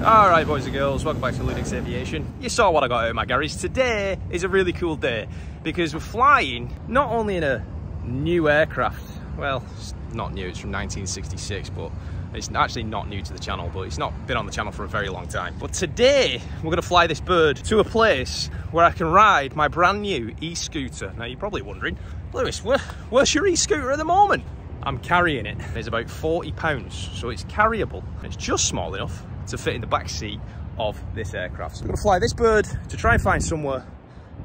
Alright boys and girls, welcome back to LewDix Aviation. You saw what I got out of my garage. Today is a really cool day because we're flying not only in a new aircraft, well, it's not new, it's from 1966, but it's actually not new to the channel, but it's not been on the channel for a very long time. But today, we're going to fly this bird to a place where I can ride my brand new e-scooter. Now you're probably wondering, Lewis, where's your e-scooter at the moment? I'm carrying it. It's about 40 pounds, so it's carryable. It's just small enough to fit in the back seat of this aircraft. So I'm gonna fly this bird to try and find somewhere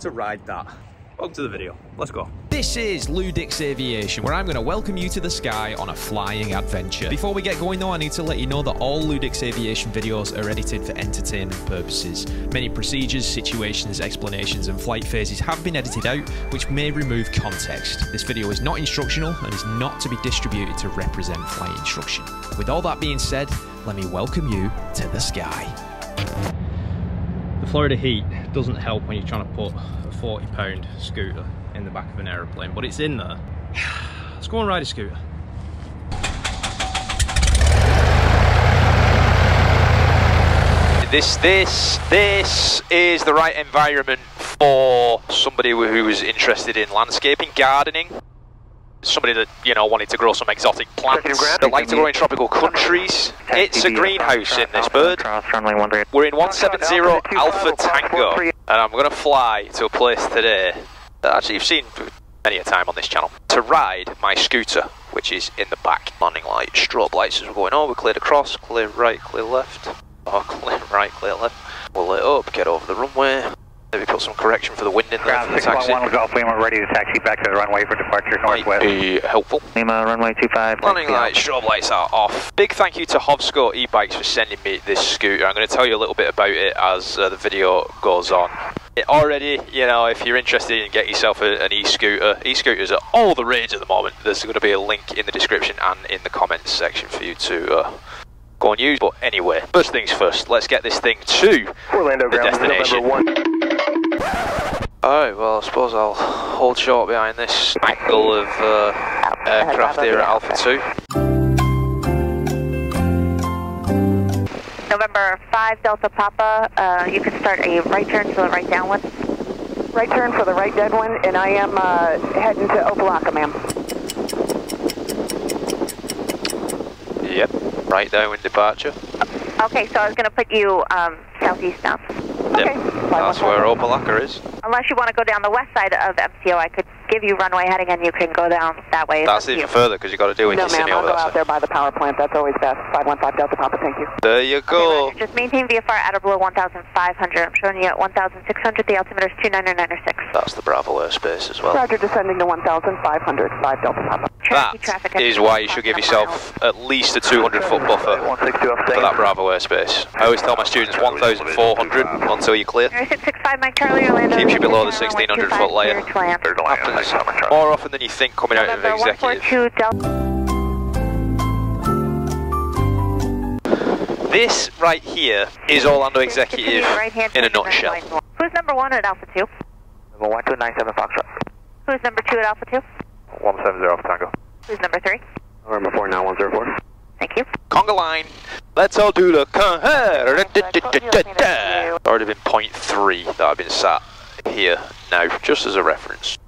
to ride that. Welcome to the video, let's go. This is LewDix Aviation, where I'm going to welcome you to the sky on a flying adventure. Before we get going though, I need to let you know that all LewDix Aviation videos are edited for entertainment purposes. Many procedures, situations, explanations and flight phases have been edited out, which may remove context. This video is not instructional and is not to be distributed to represent flight instruction. With all that being said, let me welcome you to the sky. The Florida heat doesn't help when you're trying to put a 40-pound scooter in the back of an aeroplane, but it's in there. Let's go and ride a scooter. This is the right environment for somebody who is interested in landscaping, gardening. Somebody that, you know, wanted to grow some exotic plants, that like to grow in tropical countries. It's a greenhouse in this bird. We're in 170 Alpha Tango, and I'm going to fly to a place today that actually you've seen many a time on this channel, to ride my scooter, which is in the back. Landing light, strobe lights as we're going over, cleared across, clear right, clear left. Oh, clear right, clear left. We'll lit up, get over the runway. Maybe put some correction for the wind in there for the taxi. Ground 611 Golf Lima, ready to taxi back to the runway for departure northwest. Might be helpful. Lima, runway 25. Landing lights, strobe lights are off. Big thank you to Hovsco e-bikes for sending me this scooter. I'm going to tell you a little bit about it as the video goes on. Already, you know, if you're interested in getting yourself an e-scooter, e-scooters are all the rage at the moment. There's going to be a link in the description and in the comments section for you to go and use. But anyway, first things first, let's get this thing to Orlando the destination. Alright, well I suppose I'll hold short behind this angle of aircraft here at Alpha 2. November 5 Delta Papa, you can start a right turn for the right downwind. Right turn for the right deadwind, and I am heading to Oakley, ma'am. Yep, right downwind departure. Okay, so I was going to put you southeast now. Yep, Okay. that's where Opalaka is. Unless you want to go down the west side of MCO, I could give you runway heading and you can go down that way. That's even further because you've got to do it No, in your ma'am, I'll over go that out side. there by the power plant. That's always best. 515 Delta Papa, thank you. There you go. Okay, just maintain VFR at or below 1,500. I'm showing you at 1,600. The altimeter is 29906. That's the Bravo airspace as well. Roger, descending to 1,500. 5 Delta Papa. That is why you should give yourself at least a 200-foot buffer for that Bravo airspace. I always tell my students 1,400 until you clear. 665 Mike Charlie, Orlando. Keeps you below the 1,600-foot layer. Happens more often than you think coming out of executive. This right here is Orlando Executive in a nutshell. Who's number 1 at Alpha 2? Number 1297 Foxtrot. Who's number 2 at Alpha 2? 170 Alpha Tango. Who's number 3? Number 4 now 104. Thank you. Conga line, let's all do the already been 0.3 that I've been sat here now, just as a reference.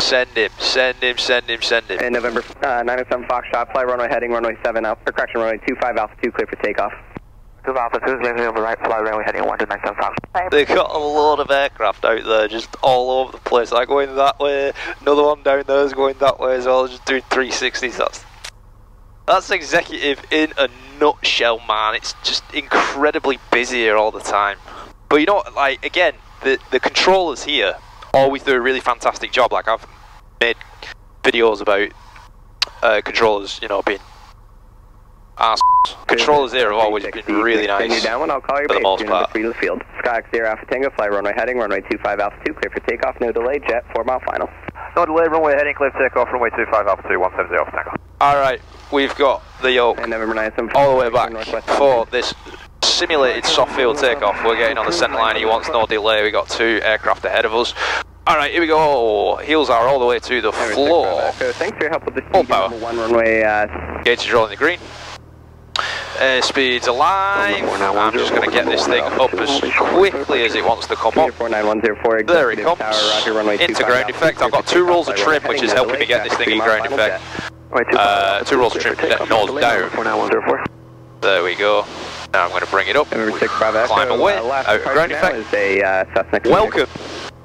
Send him, send him, send him, send him. And November 907 Foxtrot, fly runway heading, runway 7 out, or correction, runway 25 Alpha 2, clear for takeoff. 2 Alpha 2 is leaving over right, fly runway heading 1297 Foxtrot. They've got a load of aircraft out there, just all over the place, like going that way, another one down there is going that way as well, just doing 360s, that's executive in a nutshell, man. It's just incredibly busy here all the time. But you know, like, again, the controllers here always do a really fantastic job. Like, I've made videos about controllers, you know, being arse. Controllers here have always been really nice Down, I'll call you for the most part. Free to the field. Sky X0 Alpha Tango, fly runway heading, runway 25 Alpha 2, clear for takeoff, no delay, jet, 4 mile final. No delay, runway heading, clear for takeoff, runway 25 Alpha 2, 170 Alpha Tango. Alright, we've got the yoke And November 9 all the way back for this simulated soft field takeoff. We're getting on the centre line, he wants no delay, we got 2 aircraft ahead of us. Alright, here we go. Heels are all the way to the floor. So thanks for your help with this Full power. Number 1 runway. Gauge is rolling the green. Airspeed's alive. I'm just going to get this thing up as quickly as it wants to come up. There it comes. Into ground effect. I've got 2 rolls of trim, which is helping me get this thing in ground effect. 2 rolls of trim to get nose down. There we go. Now I'm going to bring it up. Climb away. Out of ground effect. Welcome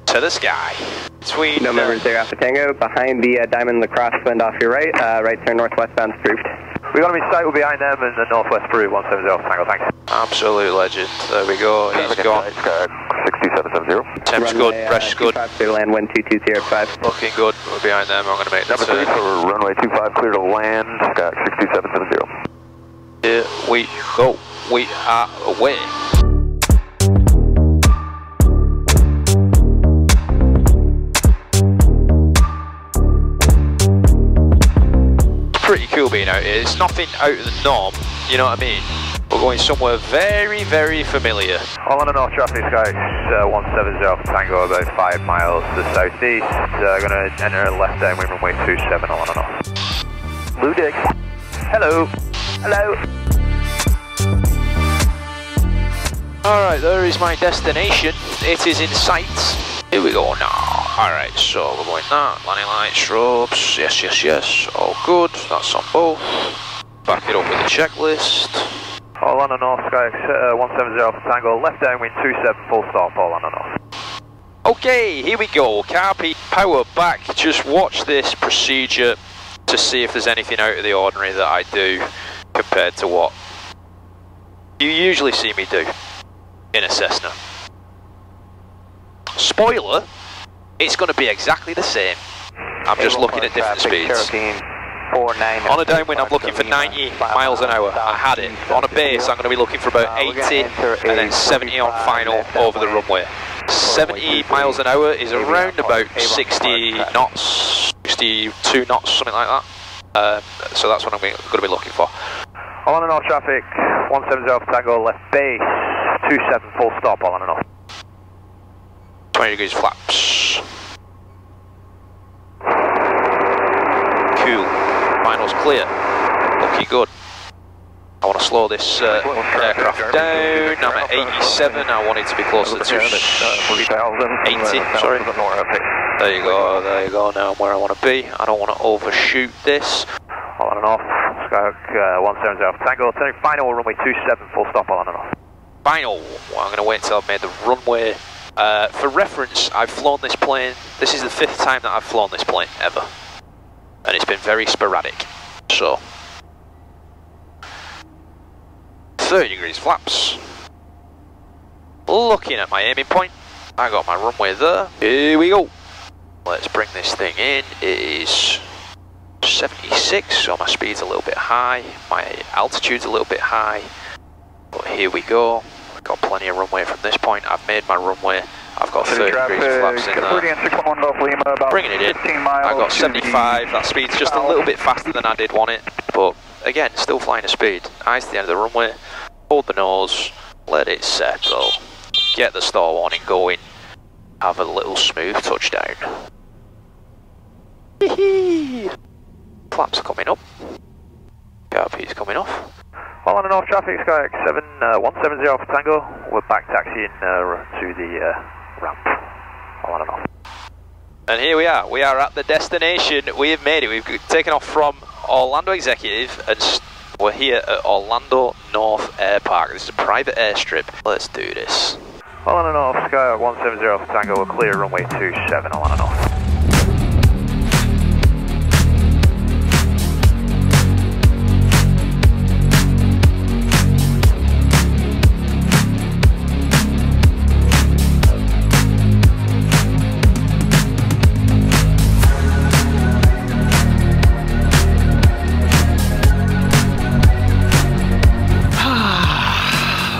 to the sky. Between November 0 Alpha Tango, behind the diamond, the crosswind off your right. Right turn northwestbound approved. We're going to be sight, we'll be behind them in the northwest approved, 170 Tango, thanks. Absolute legend. There we go. He's gone. 6770. Temp's good, pressure's good. Clear to land, wind 2205. Looking good. We're behind them. I'm going to make the turn. For runway 25, clear to land, got 6770. Here we go. We are away. Pretty cool being out here. It's nothing out of the norm, you know what I mean? We're going somewhere very, very familiar. All on the north traffic, Sky 170 Tango, about 5 miles to the southeast. Going to enter left downwind runway 27, all on the north. LewDix. Hello. Hello. Alright, there is my destination. It is in sight. Here we go now. Alright, so we're going that. Landing lights, strobes. Yes, yes, yes. All good. That's on both. Back it up with the checklist. All on the north, Sky 170 Tango, left downwind 27, full stop, all on the north. Okay, here we go. Carpi, power back. Just watch this procedure to see if there's anything out of the ordinary that I do compared to what you usually see me do in a Cessna. Spoiler, it's going to be exactly the same. I'm just looking at different speeds. On a downwind, I'm looking for 90 miles an hour. I had it. On a base, I'm going to be looking for about 80 and then 70 on final over the runway. 70 miles an hour is around about 60 knots, 62 knots, something like that. So that's what I'm going to be looking for. All on the north traffic, 170 Tango, left base, 27, full stop, all on the north. 20 degrees flaps. Cool. Final's clear. Looking good. I want to slow this aircraft down. I'm at 87. I want it to be closer to 80. Sorry. There you go. There you go. Now I'm where I want to be. I don't want to overshoot this. All on and off. Skyhook 170 Tango. Turning final runway 27. Full stop. All on and off. Final. Well, I'm going to wait until I've made the runway. For reference, I've flown this plane. This is the 5th time that I've flown this plane ever. And it's been very sporadic. So 30 degrees flaps. Looking at my aiming point. I got my runway there. Here we go. Let's bring this thing in. It is 76, so my speed's a little bit high. My altitude's a little bit high. But here we go. I've got plenty of runway from this point. I've made my runway. I've got 30 degrees flaps in there. Bringing it in. I've got 75. That speed's just a little bit faster than I did want it. But again, still flying a speed. Eyes to the end of the runway. Hold the nose. Let it settle. Get the stall warning going. Have a little smooth touchdown. Flaps are coming up. KRP's coming off. All on and off traffic, Sky X7 170 for Tango. We're back taxiing to the ramp. All on and off. And here we are. We are at the destination. We have made it. We've taken off from Orlando Executive and we're here at Orlando North Air Park. This is a private airstrip. Let's do this. All on and off, Sky 170 for Tango. We're clear runway 27. All on and off.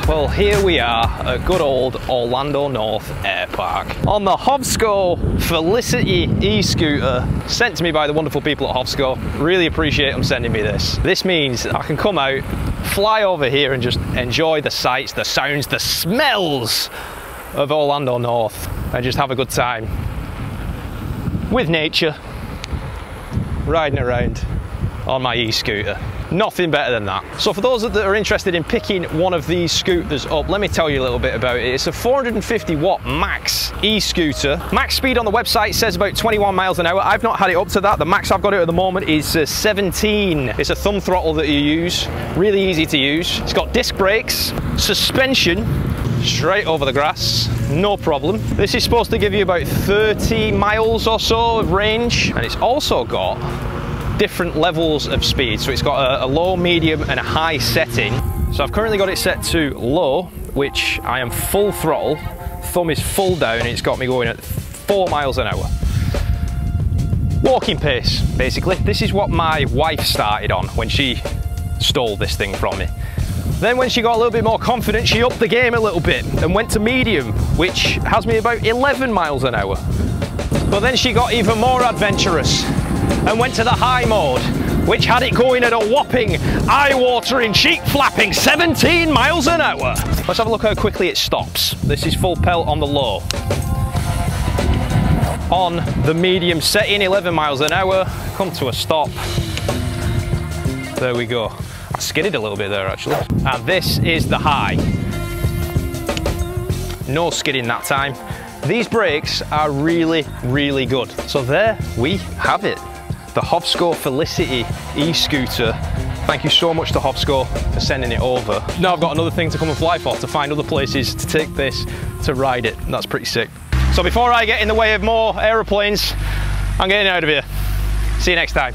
Well, here we are at good old Orlando North Air Park on the Hovsco Felicity e-scooter sent to me by the wonderful people at Hovsco. Really appreciate them sending me this. This means I can come out, fly over here and just enjoy the sights, the sounds, the smells of Orlando North and just have a good time with nature, riding around on my e-scooter. Nothing better than that. So for those that are interested in picking one of these scooters up, let me tell you a little bit about it. It's a 450 watt max e-scooter. Max speed on the website says about 21 miles an hour. I've not had it up to that. The max I've got it at the moment is 17. It's a thumb throttle that you use. Really easy to use. It's got disc brakes, suspension, straight over the grass, no problem. This is supposed to give you about 30 miles or so of range, and it's also got different levels of speed. So it's got a low, medium and a high setting. So I've currently got it set to low, which I am full throttle. Thumb is full down, and it's got me going at 4 miles an hour. Walking pace, basically. This is what my wife started on when she stole this thing from me. Then when she got a little bit more confident, she upped the game a little bit and went to medium, which has me about 11 miles an hour. But then she got even more adventurous and went to the high mode, which had it going at a whopping, eye-watering, cheek-flapping 17 miles an hour. Let's have a look how quickly it stops. This is full pelt on the low. On the medium setting, 11 miles an hour, come to a stop. There we go. I skidded a little bit there actually. And this is the high. No skidding that time. These brakes are really, really good. So there we have it. The Hovsco Felicity e-scooter. Thank you so much to Hovsco for sending it over. Now I've got another thing to come and fly for, to find other places to take this, to ride it. That's pretty sick. So before I get in the way of more aeroplanes, I'm getting out of here. See you next time.